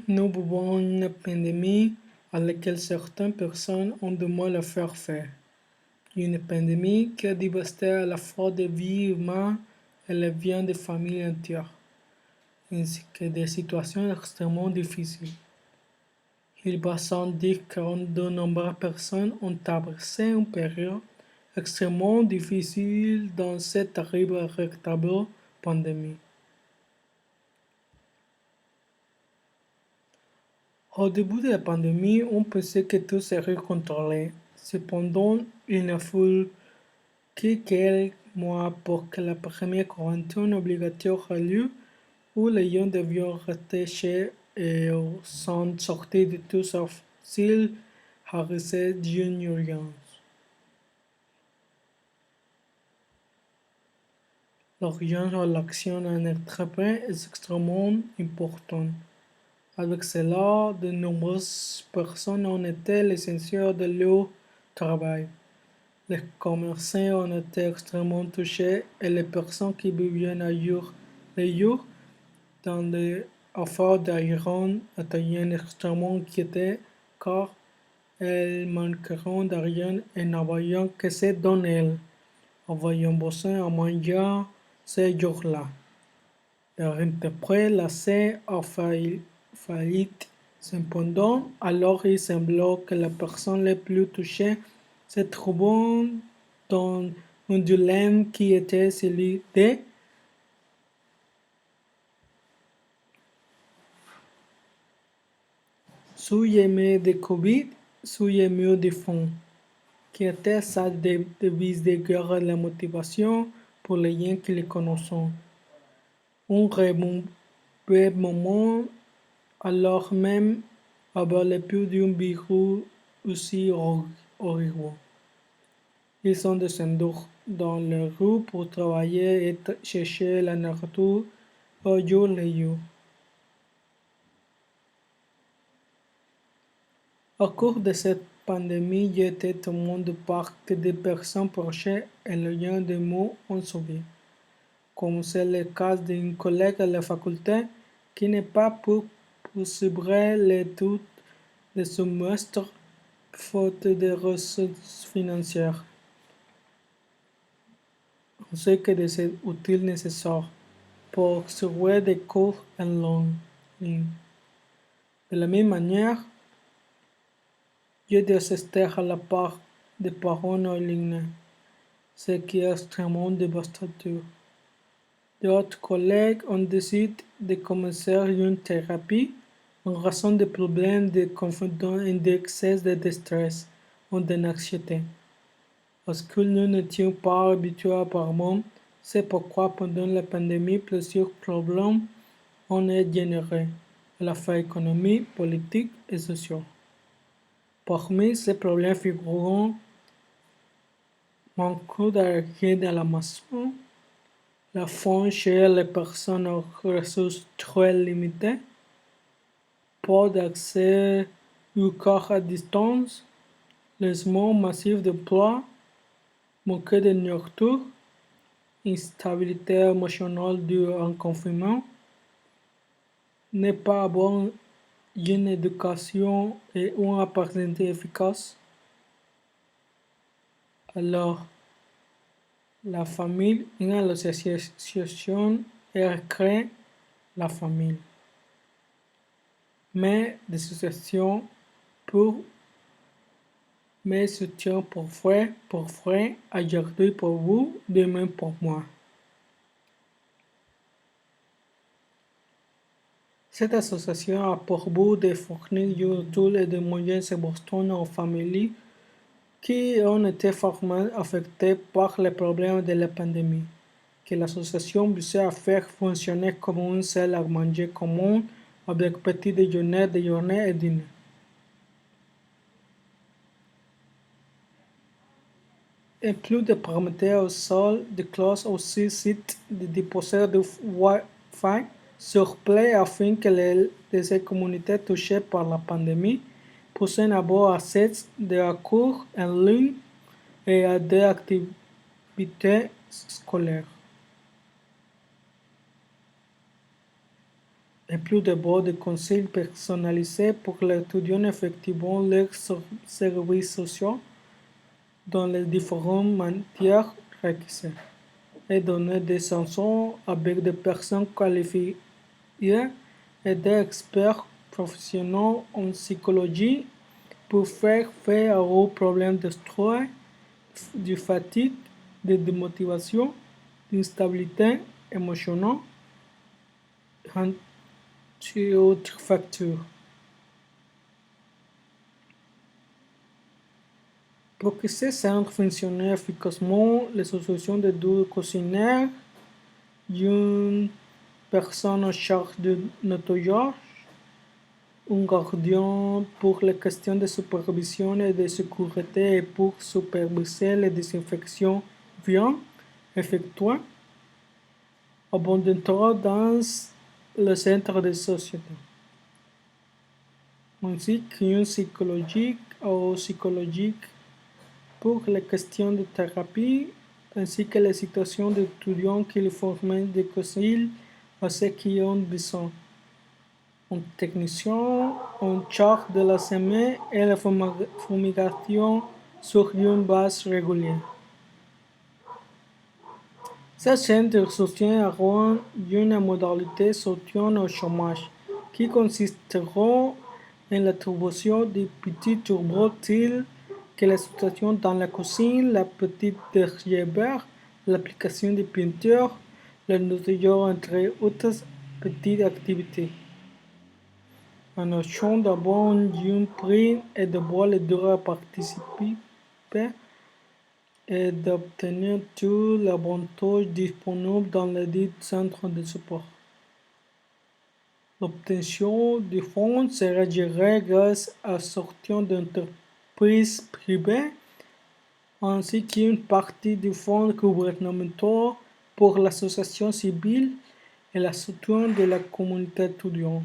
nous vivons une pandémie à laquelle certaines personnes ont du mal à faire face. Une pandémie qui a dévasté à la fois des vies humaines et les biens de familles entières, ainsi que des situations extrêmement difficiles. Il va sans dire que de nombreuses personnes ont traversé une période extrêmement difficile dans cette terrible et regrettable pandémie. Au début de la pandémie, on pensait que tout serait contrôlé. Cependant, il ne fut que quelques mois pour que la première quarantaine obligatoire ait lieu, où les gens devaient rester chez eux sans sortir du tout sauf s'ils agissaient d'une urgence. L'urgence à l'action en entreprise est extrêmement importante. Avec cela, de nombreuses personnes ont été licenciées de leur travail. Les commerçants ont été extrêmement touchés et les personnes qui vivaient ailleurs dans les affaires d'argent étaient extrêmement inquiétées car elles manqueront d'argent et n'avaient que se donner. Avaient besoin de manger ces jours-là. Leur entreprise lancée a faillite. Cependant, alors il semblait que les personnes les plus touchées se trouvaient dans un dilemme qui était celui de suis-je de Covid, suis-je mieux de fond, qui était sa devise de guerre et la motivation pour les gens qui les connaissent. Un vrai moment alors même avoir le plus d'un virus aussi horrible. Ils sont descendus dans les rues pour travailler et chercher la nourriture au jour le jour. Au cours de cette pandémie, j'ai été témoin de part que des personnes proches et éloignées de moi ont sauvé, comme c'est le cas d'une collègue à la faculté qui n'a pas pu poursuivre l'étude de ce semestre faute de ressources financières, ainsi que des outils nécessaires pour suivre des cours en ligne. De la même manière, j'ai désisté à la part des parents en ligne, ce qui est extrêmement dévastateur. D'autres collègues ont décidé de commencer une thérapie en raison des problèmes de confusion et d'excès de stress ou d'anxiété. Parce que nous n'étions pas habitués apparemment, c'est pourquoi pendant la pandémie, plusieurs problèmes ont été générés à la fois économiques, politiques et sociaux. Parmi ces problèmes figurent manque d'argent à la maison, la faim chez les personnes aux ressources très limitées, pas d'accès au corps à distance, laissement massif d'emploi, manque de nourriture, instabilité émotionnelle due à un confinement, ne pas avoir une éducation et une apprentissage efficace. Alors, la famille, une association est créée, la famille. Mais des associations pour mes soutiens pour frère, aujourd'hui pour vous, demain pour moi. Cette association a pour but de fournir des outils et des moyens importants aux familles qui ont été fortement affectées par les problèmes de la pandémie, que l'association visait à faire fonctionner comme une salle à manger commune avec petit déjeuner et dîner. Et plus de permettre aux salles de classe aussi sites de déposer du Wi-Fi sur place afin que les communautés touchées par la pandémie puissent avoir accès à cours en ligne et à des activités scolaires. et plus de boîtes de conseils personnalisés pour les étudiants effectuant leurs services sociaux dans les différentes matières requises et donner des sessions avec des personnes qualifiées et des experts professionnels en psychologie pour faire face aux problèmes de stress, de fatigue, de démotivation, d'instabilité émotionnelle et autres facteurs. Pour que ces centres fonctionnent efficacement, les associations de deux cuisinières, une personne en charge de nettoyage, un gardien pour les questions de supervision et de sécurité et pour superviser les désinfections viennent effectuer abondamment dans le centre de société, ainsi qu'un psychologique ou psychologique pour les questions de thérapie, ainsi que les situations d'étudiants qui forment des conseils à ceux qui ont besoin. Un technicien en charge de la semaine et la fumigation sur une base régulière. Ces centres soutiendront une modalité soutien au chômage qui consistera en l'attribution de petits turbos tels que la situation dans la cuisine, la petite derrière, l'application de peinture, le nettoyage entre autres petites activités. La notion d'avoir un prix est de voir les droits à participer et d'obtenir tous les avantages disponibles dans les dits centres de support. L'obtention du fonds sera gérée grâce à sortie d'entreprises privées ainsi qu'une partie du fonds gouvernemental pour l'association civile et le soutien de la communauté étudiante.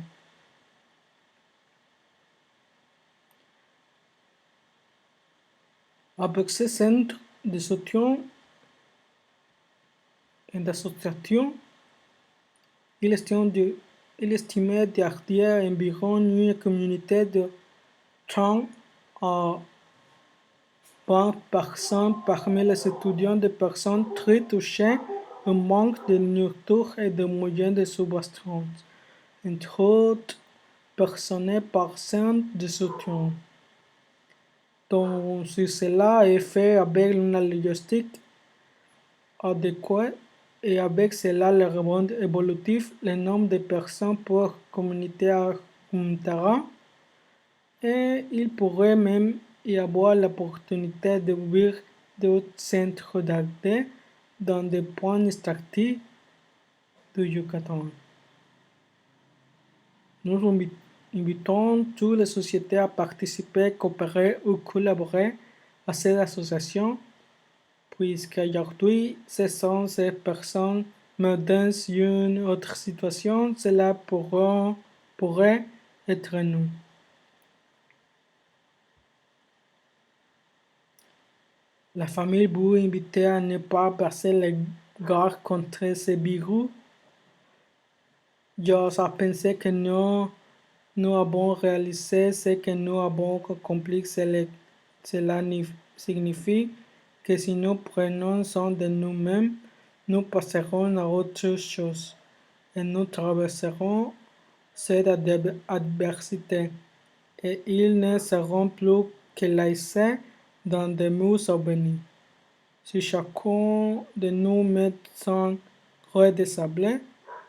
Avec ces centres de soutien et d'association, il estimait derrière environ une communauté de 30 à 20 personnes parmi les étudiants des personnes très touchées au manque de nourriture et de moyens de subsistance, entre autres personnes par centre de soutien. Donc, si cela est fait avec une logistique adéquate et avec cela le rebond évolutif, le nombre de personnes par communauté augmentera et il pourrait même y avoir l'opportunité d'ouvrir d'autres centres d'art dans des points stratégiques du Yucatan. Nous invitons toutes les sociétés à participer, coopérer ou collaborer à cette association, puisqu'aujourd'hui, ce sont ces personnes, mais dans une autre situation, cela pourrait être nous. La famille vous invite à ne pas passer les gardes contre ces virus. Je pensé que nous avons réalisé ce que nous avons accompli. Cela signifie que si nous prenons soin de nous-mêmes, nous passerons à autre chose et nous traverserons cette adversité et ils ne seront plus que laissés dans des murs à venir. Si chacun de nous met son grain de sable,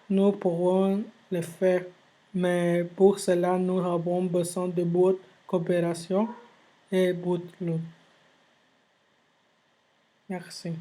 nous pourrons le faire, mais pour cela nous avons besoin de votre coopération et votre lutte. Merci.